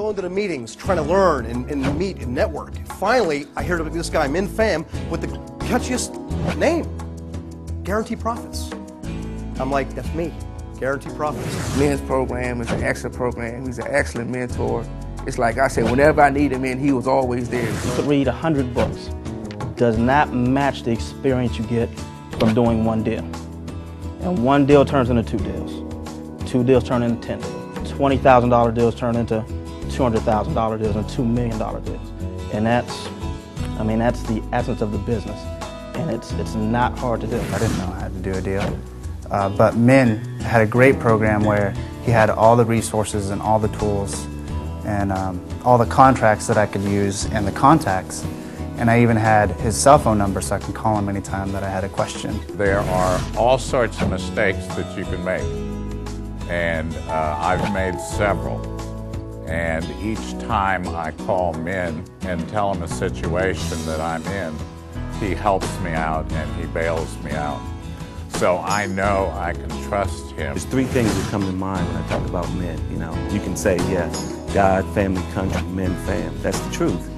going to the meetings, trying to learn and meet and network. Finally, I hear about this guy, Min Pham, with the catchiest name, Guaranteed Profits. I'm like, that's me, Guaranteed Profits. Min's program is an excellent program. He's an excellent mentor. It's like I said, whenever I needed him, he was always there. You could read 100 books. Does not match the experience you get from doing one deal. And one deal turns into 2 deals. 2 deals turn into 10 deals. $20,000 deals turn into $200,000 deals and $2 million deals. And that's the essence of the business. And it's not hard to do. I didn't know how to do a deal. But Min had a great program where he had all the resources and all the tools and all the contracts that I could use and the contacts. And I even had his cell phone number so I can call him anytime that I had a question. There are all sorts of mistakes that you can make. And I've made several. And each time I call Min and tell him a situation that I'm in, he helps me out and he bails me out. So I know I can trust him. There's 3 things that come to mind when I talk about Min. You know, you can say, yes, God, family, country, Min Pham. That's the truth.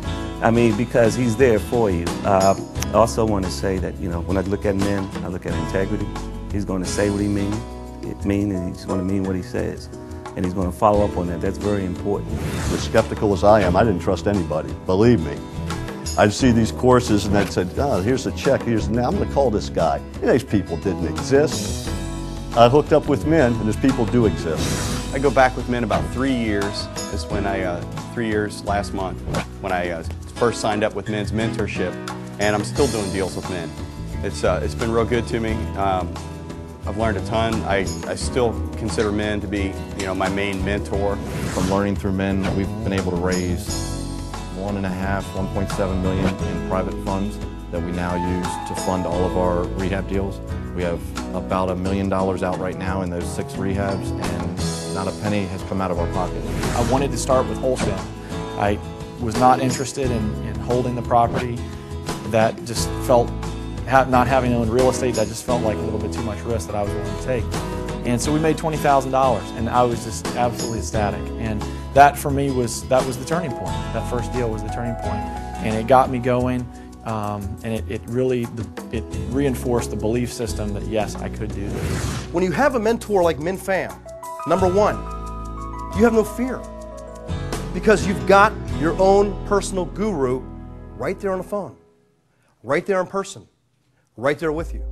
I mean, because he's there for you. I also want to say that, you know, when I look at Min, I look at integrity. He's going to say what he means. And he's going to mean what he says. And he's going to follow up on that. That's very important. As skeptical as I am, I didn't trust anybody, believe me. I'd see these courses and I'd say, oh, here's a check, now I'm going to call this guy. And these people didn't exist. I hooked up with Min, and these people do exist. I go back with Min about 3 years. It's when 3 years last month, when I first signed up with Min's mentorship, and I'm still doing deals with Min. It's been real good to me. I've learned a ton. I still consider Min to be, you know, my main mentor. From learning through Min, we've been able to raise 1.7 million in private funds that we now use to fund all of our rehab deals. We have about $1 million out right now in those 6 rehabs, and not a penny has come out of our pocket. I wanted to start with wholesale. I was not interested in holding the property. That just felt, not having owned real estate, that just felt like a little bit too much risk that I was willing to take. And so we made $20,000, and I was just absolutely ecstatic. And that for me was the turning point. That first deal was the turning point, and it got me going. And it really reinforced the belief system that yes, I could do this. When you have a mentor like Min Pham, number one, you have no fear because you've got your own personal guru right there on the phone, right there in person, right there with you.